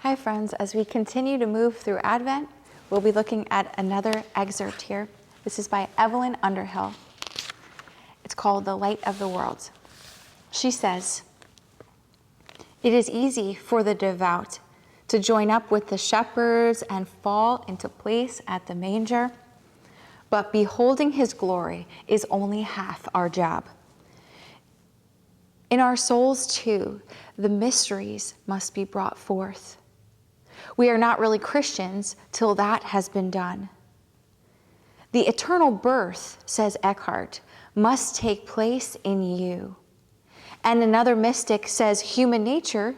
Hi friends, as we continue to move through Advent, we'll be looking at another excerpt here. This is by Evelyn Underhill. It's called The Light of the World. She says, "It is easy for the devout to join up with the shepherds and fall into place at the manger, but beholding his glory is only half our job. In our souls too, the mysteries must be brought forth. We are not really Christians till that has been done. The eternal birth, says Eckhart, must take place in you." And another mystic says human nature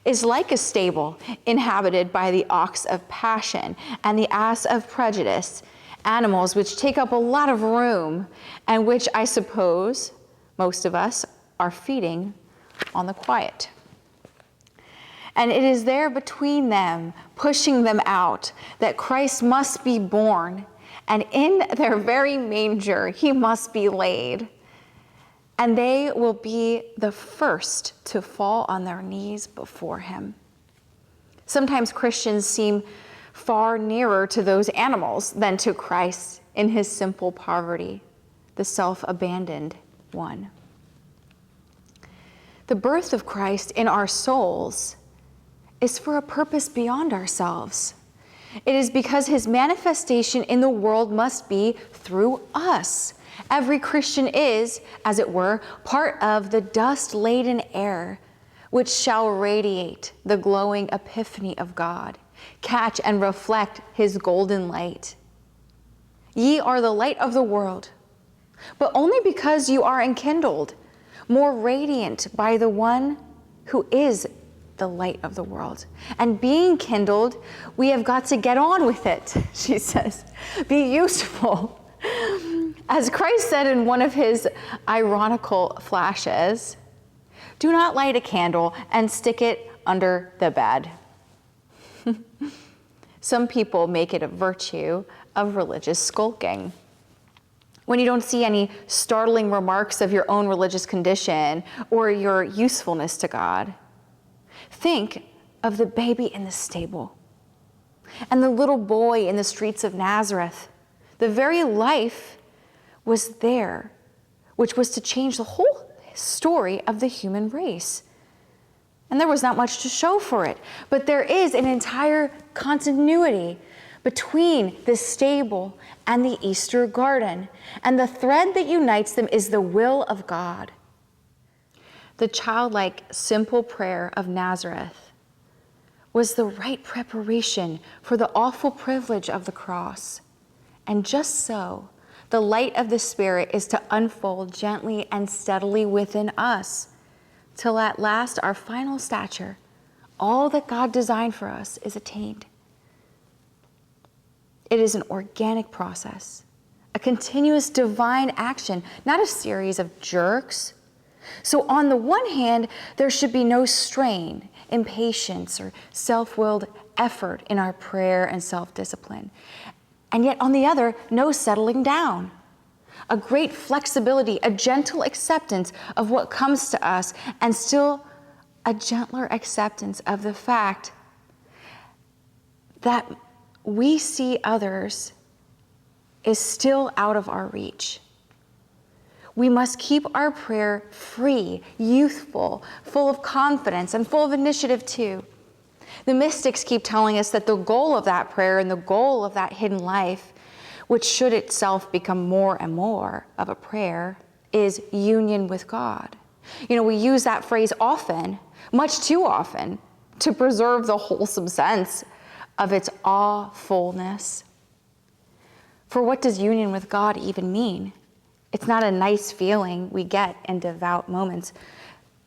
is like a stable inhabited by the ox of passion and the ass of prejudice, animals which take up a lot of room and which I suppose most of us are feeding on the quiet. And it is there between them, pushing them out, that Christ must be born, and in their very manger he must be laid. And they will be the first to fall on their knees before him. Sometimes Christians seem far nearer to those animals than to Christ in his simple poverty, the self-abandoned one. The birth of Christ in our souls is for a purpose beyond ourselves. It is because his manifestation in the world must be through us. Every Christian is, as it were, part of the dust-laden air, which shall radiate the glowing epiphany of God, catch and reflect his golden light. Ye are the light of the world, but only because you are enkindled, more radiant by the one who is the light of the world. And being kindled, we have got to get on with it, she says. Be useful. As Christ said in one of his ironical flashes, do not light a candle and stick it under the bed. Some people make it a virtue of religious skulking. When you don't see any startling remarks of your own religious condition or your usefulness to God, think of the baby in the stable and the little boy in the streets of Nazareth. The very life was there, which was to change the whole story of the human race. And there was not much to show for it, but there is an entire continuity between the stable and the Easter garden, and the thread that unites them is the will of God. The childlike, simple prayer of Nazareth was the right preparation for the awful privilege of the cross. And just so, the light of the Spirit is to unfold gently and steadily within us, till at last our final stature, all that God designed for us, is attained. It is an organic process, a continuous divine action, not a series of jerks. So on the one hand, there should be no strain, impatience, or self-willed effort in our prayer and self-discipline. And yet on the other, no settling down. A great flexibility, a gentle acceptance of what comes to us, and still a gentler acceptance of the fact that we see others is still out of our reach. We must keep our prayer free, youthful, full of confidence, and full of initiative too. The mystics keep telling us that the goal of that prayer and the goal of that hidden life, which should itself become more and more of a prayer, is union with God. You know, we use that phrase often, much too often, to preserve the wholesome sense of its awfulness. For what does union with God even mean? It's not a nice feeling we get in devout moments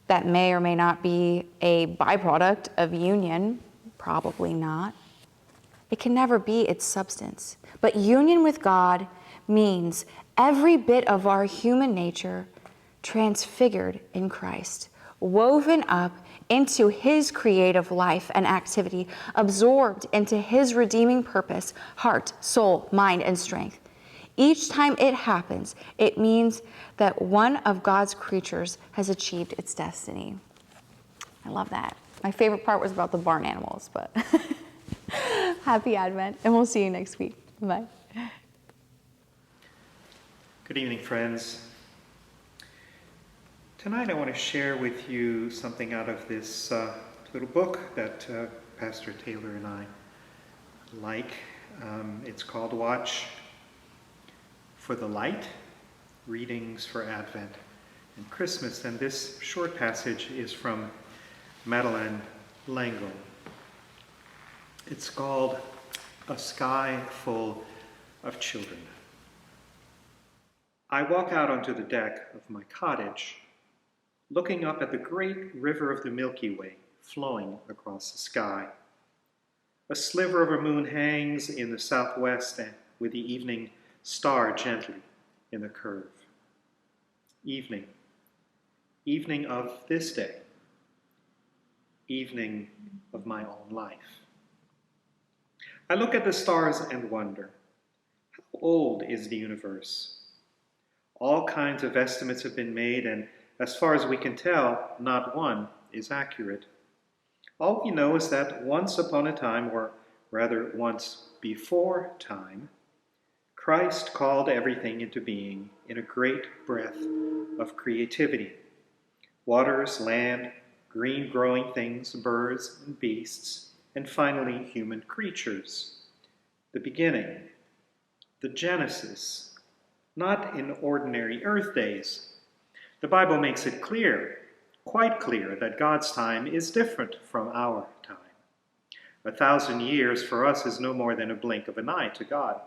that may or may not be a byproduct of union, probably not. It can never be its substance. But union with God means every bit of our human nature transfigured in Christ, woven up into his creative life and activity, absorbed into his redeeming purpose, heart, soul, mind, and strength. Each time it happens, it means that one of God's creatures has achieved its destiny. I love that. My favorite part was about the barn animals, but happy Advent, and we'll see you next week. Bye. Good evening, friends. Tonight I want to share with you something out of this little book that Pastor Taylor and I like. It's called Watch for the Light, Readings for Advent and Christmas. And this short passage is from Madeleine L'Engle. It's called A Sky Full of Children. I walk out onto the deck of my cottage, looking up at the great river of the Milky Way flowing across the sky. A sliver of a moon hangs in the southwest with the evening star gently in the curve. Evening. Evening of this day. Evening of my own life. I look at the stars and wonder, how old is the universe? All kinds of estimates have been made, and as far as we can tell, not one is accurate. All we know is that once upon a time, or rather once before time, Christ called everything into being in a great breath of creativity. Waters, land, green growing things, birds and beasts, and finally human creatures. The beginning, the Genesis, not in ordinary earth days. The Bible makes it clear, quite clear, that God's time is different from our time. 1,000 years for us is no more than a blink of an eye to God.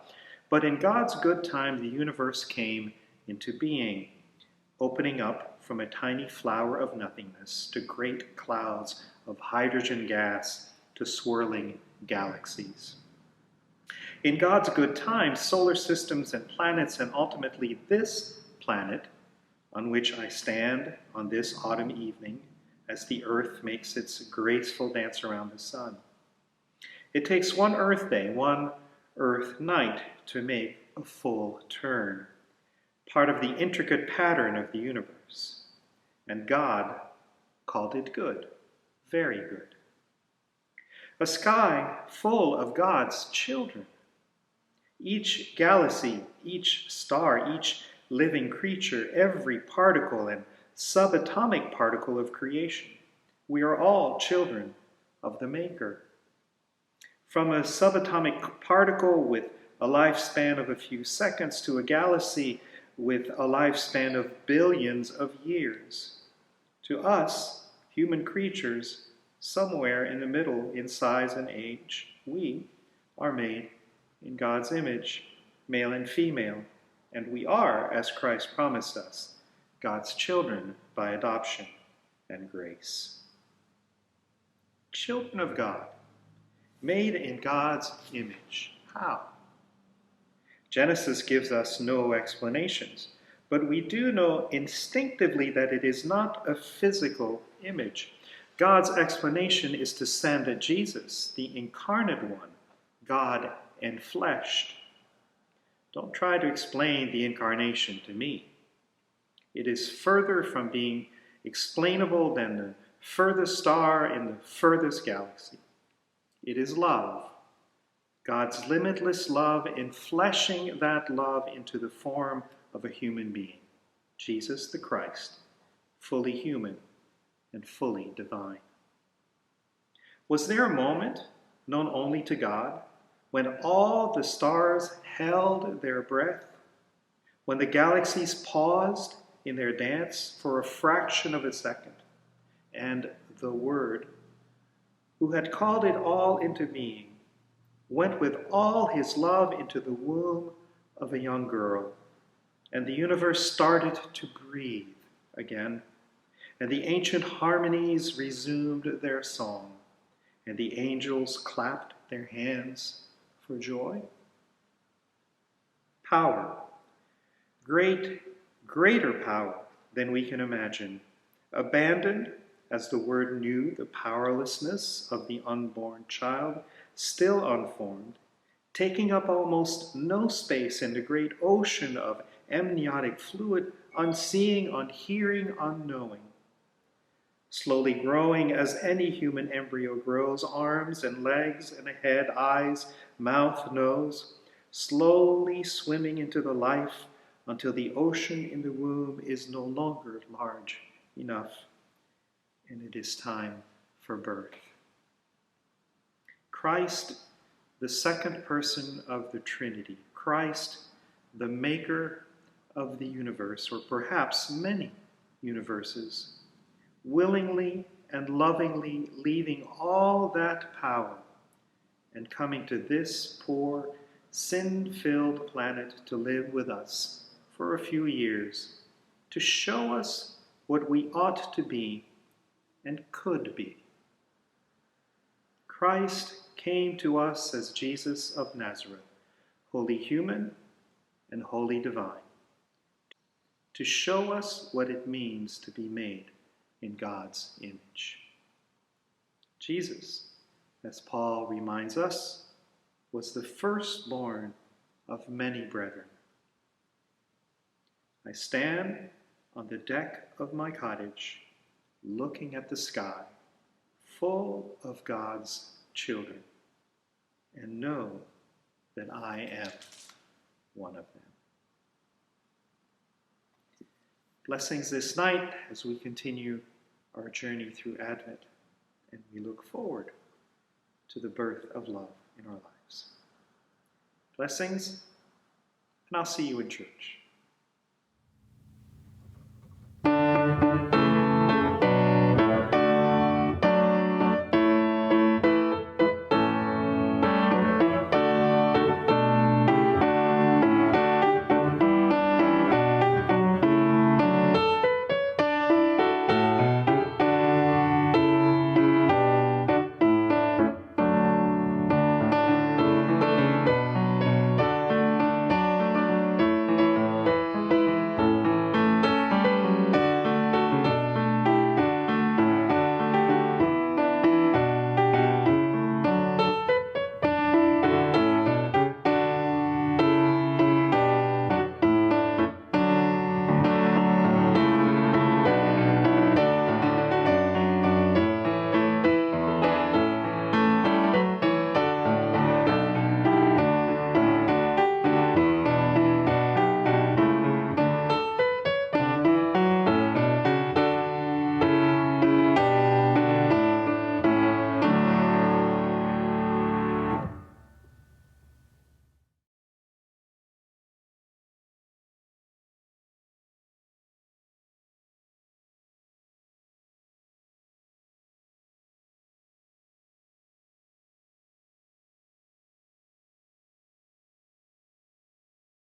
But in God's good time, the universe came into being, opening up from a tiny flower of nothingness to great clouds of hydrogen gas to swirling galaxies. In God's good time, solar systems and planets, and ultimately this planet on which I stand on this autumn evening as the earth makes its graceful dance around the sun. It takes one Earth day, one Earth night to make a full turn, part of the intricate pattern of the universe. And God called it good, very good. A sky full of God's children. Each galaxy, each star, each living creature, every particle and subatomic particle of creation. We are all children of the Maker. From a subatomic particle with a lifespan of a few seconds to a galaxy with a lifespan of billions of years. To us, human creatures, somewhere in the middle in size and age, we are made in God's image, male and female, and we are, as Christ promised us, God's children by adoption and grace. Children of God, made in God's image. How? Genesis gives us no explanations, but we do know instinctively that it is not a physical image. God's explanation is to send Jesus, the incarnate one, God enfleshed. Don't try to explain the incarnation to me. It is further from being explainable than the furthest star in the furthest galaxy. It is love, God's limitless love, enfleshing that love into the form of a human being, Jesus the Christ, fully human and fully divine. Was there a moment, known only to God, when all the stars held their breath, when the galaxies paused in their dance for a fraction of a second, and the Word, who had called it all into being, went with all his love into the womb of a young girl, and the universe started to breathe again, and the ancient harmonies resumed their song, and the angels clapped their hands for joy? Power, greater power than we can imagine, abandoned as the Word knew the powerlessness of the unborn child, still unformed, taking up almost no space in the great ocean of amniotic fluid, unseeing, unhearing, unknowing. slowly growing as any human embryo grows, arms and legs and a head, eyes, mouth, nose, slowly swimming into the life until the ocean in the womb is no longer large enough, and it is time for birth. Christ, the second person of the Trinity, Christ, the maker of the universe, or perhaps many universes, willingly and lovingly leaving all that power and coming to this poor, sin-filled planet to live with us for a few years, to show us what we ought to be and could be. Christ came to us as Jesus of Nazareth, wholly human and wholly divine, to show us what it means to be made in God's image. Jesus, as Paul reminds us, was the firstborn of many brethren. I stand on the deck of my cottage, looking at the sky, full of God's children, and know that I am one of them. Blessings this night as we continue our journey through Advent, and we look forward to the birth of love in our lives. Blessings, and I'll see you in church.